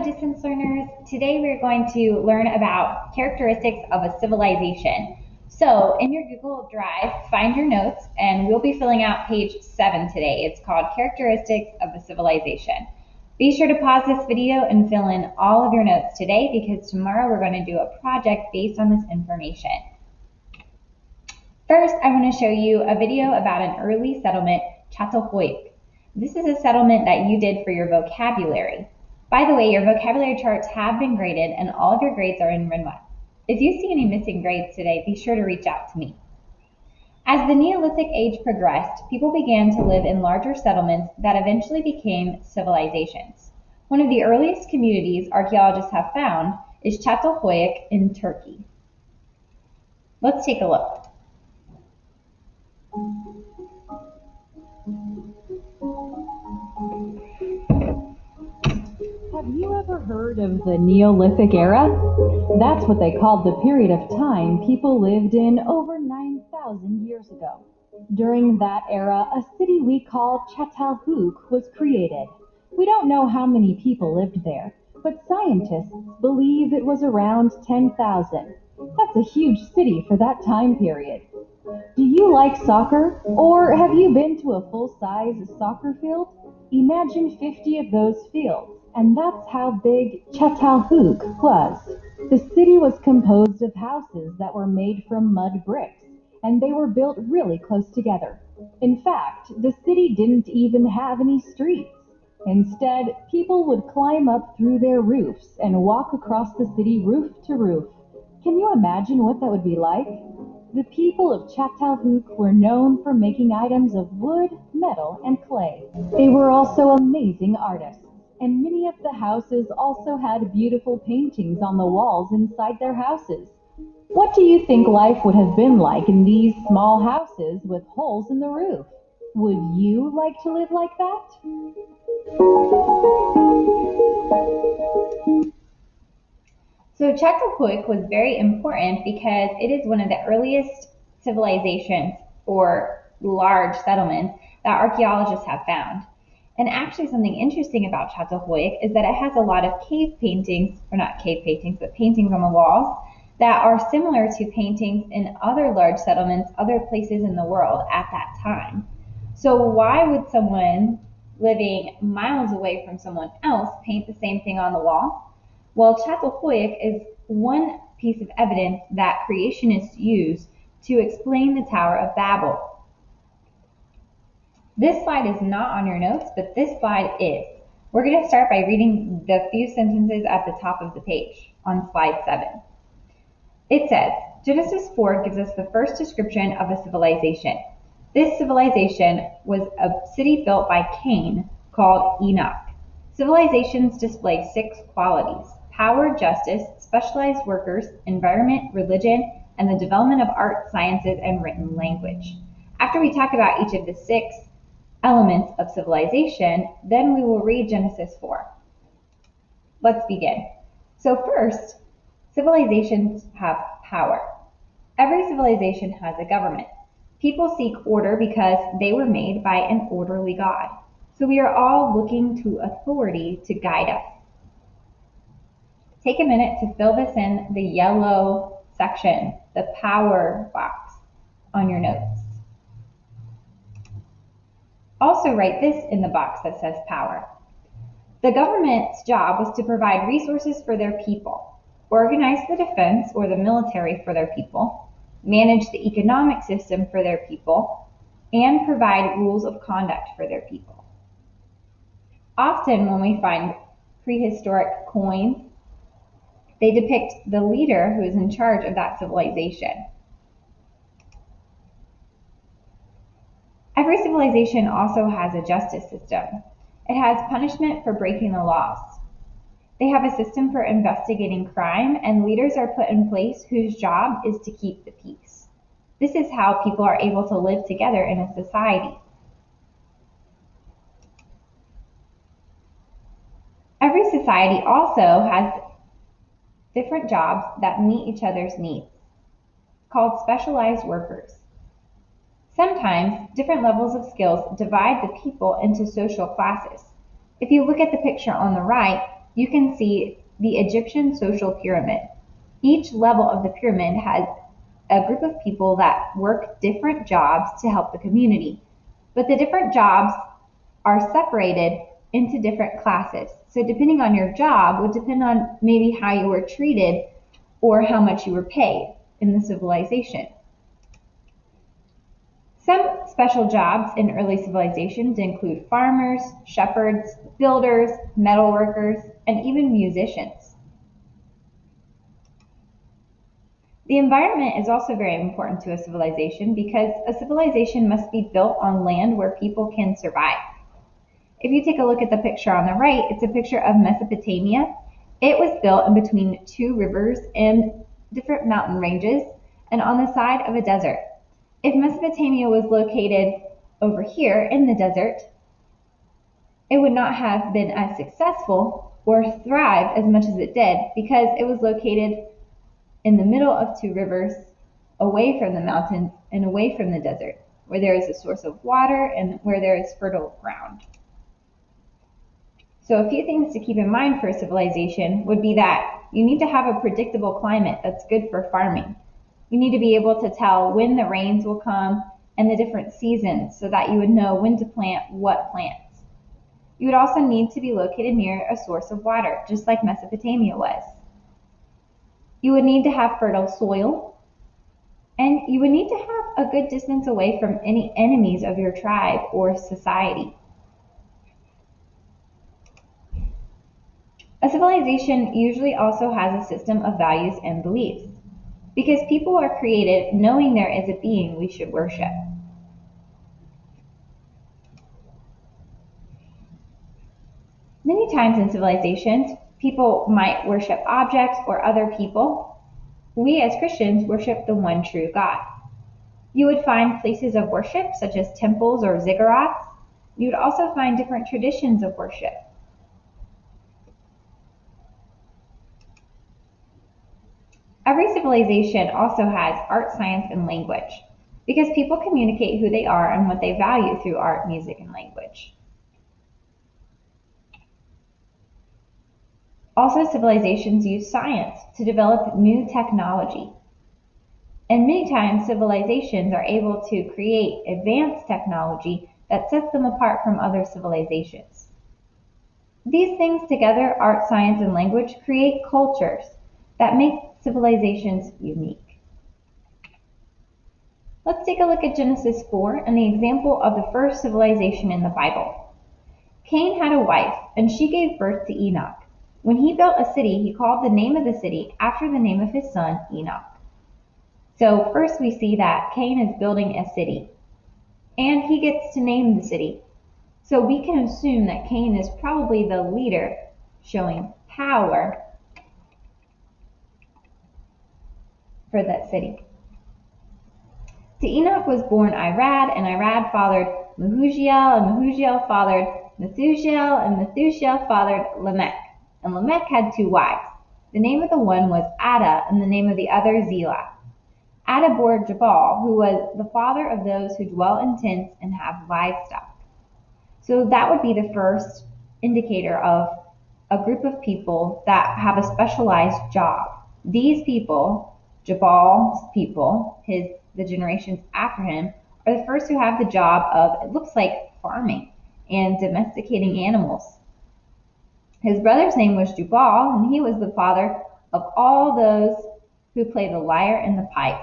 Distance Learners. Today we're going to learn about characteristics of a civilization. So in your Google Drive, find your notes, and we'll be filling out page 7 today. It's called Characteristics of a Civilization. Be sure to pause this video and fill in all of your notes today, because tomorrow we're going to do a project based on this information. First, I want to show you a video about an early settlement, Çatalhöyük. This is a settlement that you did for your vocabulary. By the way, your vocabulary charts have been graded and all of your grades are in Renwet. If you see any missing grades today, be sure to reach out to me. As the Neolithic age progressed, people began to live in larger settlements that eventually became civilizations. One of the earliest communities archaeologists have found is Çatalhöyük in Turkey. Let's take a look. Have you ever heard of the Neolithic era? That's what they called the period of time people lived in over 9,000 years ago. During that era, a city we call Çatalhöyük was created. We don't know how many people lived there, but scientists believe it was around 10,000. That's a huge city for that time period. Do you like soccer? Or have you been to a full-size soccer field? Imagine 50 of those fields. And that's how big Çatalhöyük was. The city was composed of houses that were made from mud bricks, and they were built really close together. In fact, the city didn't even have any streets. Instead, people would climb up through their roofs and walk across the city roof to roof. Can you imagine what that would be like? The people of Çatalhöyük were known for making items of wood, metal, and clay. They were also amazing artists. And many of the houses also had beautiful paintings on the walls inside their houses. What do you think life would have been like in these small houses with holes in the roof? Would you like to live like that? So Çatalhöyük was very important because it is one of the earliest civilizations or large settlements that archaeologists have found. And actually something interesting about Çatalhöyük is that it has a lot of cave paintings, or not cave paintings, but paintings on the walls that are similar to paintings in other large settlements, other places in the world at that time. So why would someone living miles away from someone else paint the same thing on the wall? Well, Çatalhöyük is one piece of evidence that creationists use to explain the Tower of Babel. This slide is not on your notes, but this slide is. We're going to start by reading the few sentences at the top of the page on slide 7. It says, Genesis 4 gives us the first description of a civilization. This civilization was a city built by Cain called Enoch. Civilizations display 6 qualities: power, justice, specialized workers, environment, religion, and the development of art, sciences, and written language. After we talk about each of the 6 elements of civilization, then we will read Genesis 4. Let's begin. So first, civilizations have power. Every civilization has a government. People seek order because they were made by an orderly God. So we are all looking to authority to guide us. Take a minute to fill this in the yellow section, the power box on your notes. Also write this in the box that says power. The government's job was to provide resources for their people, organize the defense or the military for their people, manage the economic system for their people, and provide rules of conduct for their people. Often when we find prehistoric coins, they depict the leader who is in charge of that civilization. Every civilization also has a justice system. It has punishment for breaking the laws. They have a system for investigating crime, and leaders are put in place whose job is to keep the peace. This is how people are able to live together in a society. Every society also has different jobs that meet each other's needs, called specialized workers. Sometimes different levels of skills divide the people into social classes. If you look at the picture on the right, you can see the Egyptian social pyramid. Each level of the pyramid has a group of people that work different jobs to help the community. But the different jobs are separated into different classes. So depending on your job would depend on maybe how you were treated or how much you were paid in the civilization. Some special jobs in early civilizations include farmers, shepherds, builders, metal workers, and even musicians. The environment is also very important to a civilization because a civilization must be built on land where people can survive. If you take a look at the picture on the right, it's a picture of Mesopotamia. It was built in between two rivers and different mountain ranges and on the side of a desert. If Mesopotamia was located over here in the desert, it would not have been as successful or thrived as much as it did because it was located in the middle of two rivers, away from the mountains and away from the desert, where there is a source of water and where there is fertile ground. So a few things to keep in mind for a civilization would be that you need to have a predictable climate that's good for farming. You need to be able to tell when the rains will come and the different seasons so that you would know when to plant what plants. You would also need to be located near a source of water, just like Mesopotamia was. You would need to have fertile soil, and you would need to have a good distance away from any enemies of your tribe or society. A civilization usually also has a system of values and beliefs, because people are created knowing there is a being we should worship. Many times in civilizations, people might worship objects or other people. We as Christians worship the one true God. You would find places of worship such as temples or ziggurats. You would also find different traditions of worship. Every civilization also has art, science, and language because people communicate who they are and what they value through art, music, and language. Also, civilizations use science to develop new technology. And many times, civilizations are able to create advanced technology that sets them apart from other civilizations. These things together, art, science, and language, create cultures that make civilizations unique. Let's take a look at Genesis 4 and the example of the first civilization in the Bible. Cain had a wife, and she gave birth to Enoch. When he built a city, he called the name of the city after the name of his son, Enoch. So first we see that Cain is building a city, and he gets to name the city. So we can assume that Cain is probably the leader, showing power for that city. To Enoch was born Irad, and Irad fathered Mehujael, and Mehujael fathered Methuselah, and Methuselah fathered Lamech. And Lamech had two wives. The name of the one was Ada, and the name of the other Zillah. Ada bore Jabal, who was the father of those who dwell in tents and have livestock. So that would be the first indicator of a group of people that have a specialized job. These people, Jabal's people, the generations after him, are the first who have the job of, it looks like, farming and domesticating animals. His brother's name was Jubal, and he was the father of all those who play the lyre and the pipe.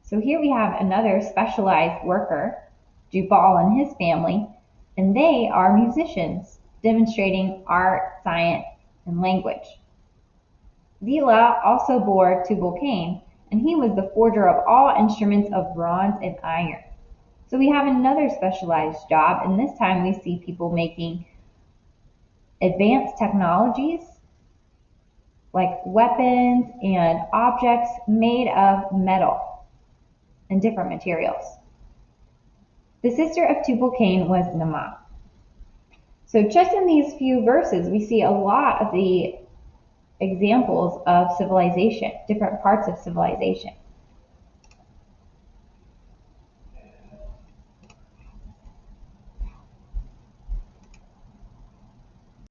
So here we have another specialized worker, Jubal and his family, and they are musicians, demonstrating art, science, and language. Zillah also bore Tubal-Cain, and he was the forger of all instruments of bronze and iron. So we have another specialized job, and this time we see people making advanced technologies like weapons and objects made of metal and different materials. The sister of Tubal-Cain was Naamah. So just in these few verses, we see a lot of the examples of civilization, different parts of civilization.